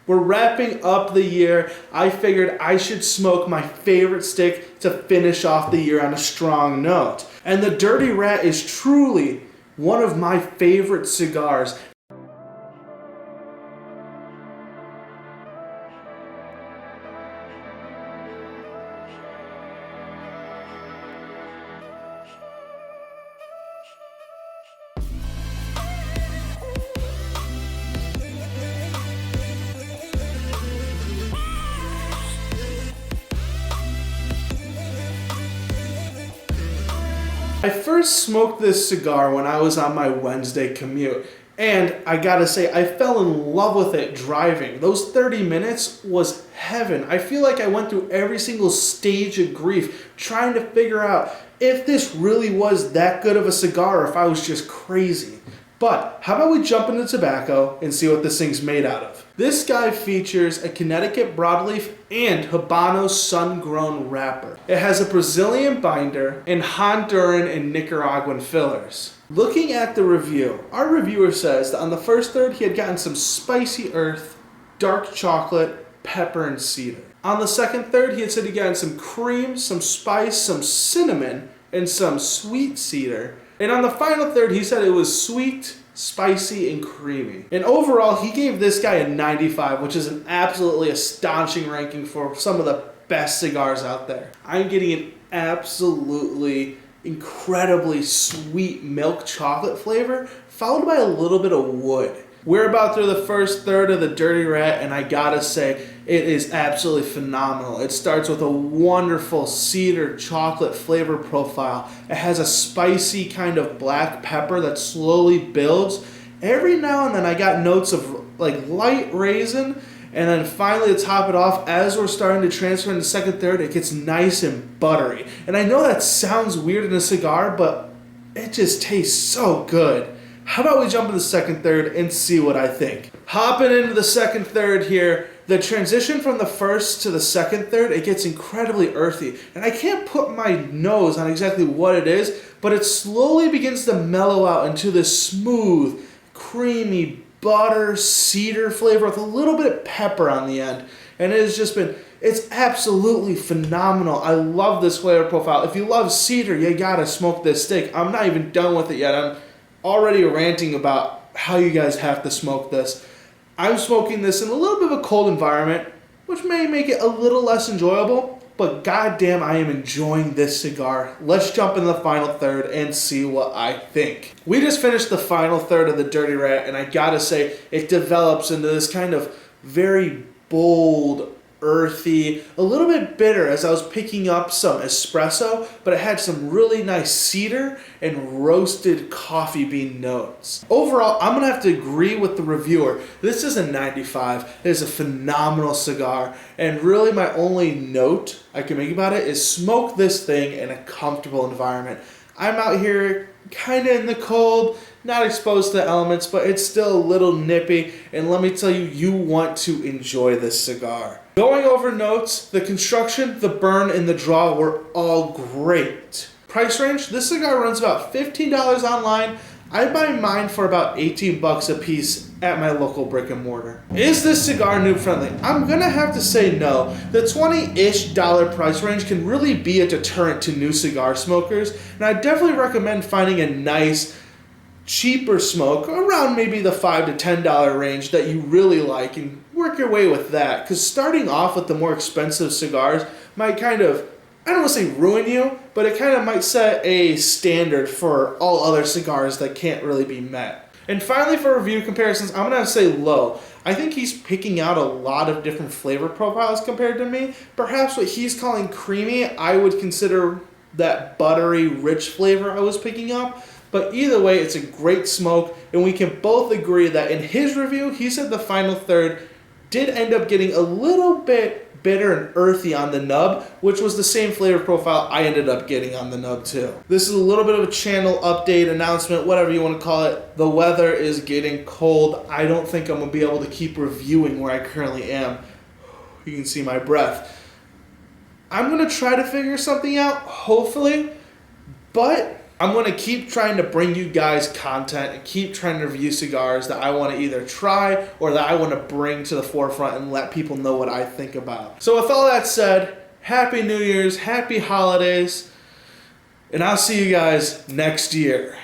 We're wrapping up the year. I figured I should smoke my favorite stick to finish off the year on a strong note. And the Dirty Rat is truly one of my favorite cigars. I first smoked this cigar when I was on my Wednesday commute, and I gotta say, I fell in love with it driving. Those 30 minutes was heaven. I feel like I went through every single stage of grief trying to figure out if this really was that good of a cigar or if I was just crazy. But how about we jump into tobacco and see what this thing's made out of? This guy features a Connecticut broadleaf and Habano sun-grown wrapper. It has a Brazilian binder and Honduran and Nicaraguan fillers. Looking at the review, our reviewer says that on the first third he had gotten some spicy earth, dark chocolate, pepper, and cedar. On the second third he had said he gotten some cream, some spice, some cinnamon, and some sweet cedar. And on the final third, he said it was sweet, spicy, and creamy. And overall, he gave this guy a 95, which is an absolutely astonishing ranking for some of the best cigars out there. I'm getting an absolutely incredibly sweet milk chocolate flavor, followed by a little bit of wood. We're about through the first third of the Dirty Rat, and I gotta say, it is absolutely phenomenal. It starts with a wonderful cedar chocolate flavor profile. It has a spicy kind of black pepper that slowly builds. Every now and then I got notes of like light raisin, and then finally to top it off, as we're starting to transfer into second third, it gets nice and buttery. And I know that sounds weird in a cigar, but it just tastes so good. How about we jump into the second third and see what I think? Hopping into the second third here, the transition from the first to the second third, it gets incredibly earthy. And I can't put my nose on exactly what it is, but it slowly begins to mellow out into this smooth, creamy butter cedar flavor with a little bit of pepper on the end. And it has just been, it's absolutely phenomenal. I love this flavor profile. If you love cedar, you gotta smoke this stick. I'm not even done with it yet. I'm already ranting about how you guys have to smoke this. I'm smoking this in a little bit of a cold environment, which may make it a little less enjoyable, but goddamn, I am enjoying this cigar. Let's jump into the final third and see what I think. We just finished the final third of the Dirty Rat, and I gotta say, it develops into this kind of very bold, earthy, a little bit bitter as I was picking up some espresso, but it had some really nice cedar and roasted coffee bean notes. Overall, I'm gonna have to agree with the reviewer. This is a 95. It is a phenomenal cigar, and really my only note I can make about it is smoke this thing in a comfortable environment. I'm out here kind of in the cold, not exposed to the elements, but it's still a little nippy, and let me tell you, you want to enjoy this cigar. Going over notes, the construction, the burn, and the draw were all great. Price range, this cigar runs about $15 online. I buy mine for about 18 bucks a piece at my local brick and mortar. Is this cigar noob friendly? I'm gonna have to say no. The $20-ish price range can really be a deterrent to new cigar smokers, and I definitely recommend finding a nice, cheaper smoke around maybe the $5 to $10 range that you really like and work your way with that, because starting off with the more expensive cigars might kind of, I don't want to say ruin you, but it kind of might set a standard for all other cigars that can't really be met. And finally, for review comparisons, I'm going to have to say low. I think he's picking out a lot of different flavor profiles compared to me. Perhaps what he's calling creamy, I would consider that buttery, rich flavor I was picking up. But either way, it's a great smoke, and we can both agree that in his review, he said the final third did end up getting a little bit bitter and earthy on the nub, which was the same flavor profile I ended up getting on the nub too. This is a little bit of a channel update, announcement, whatever you want to call it. The weather is getting cold. I don't think I'm going to be able to keep reviewing where I currently am. You can see my breath. I'm going to try to figure something out, hopefully, but I'm going to keep trying to bring you guys content and keep trying to review cigars that I want to either try or that I want to bring to the forefront and let people know what I think about. So with all that said, Happy New Year's, Happy Holidays, and I'll see you guys next year.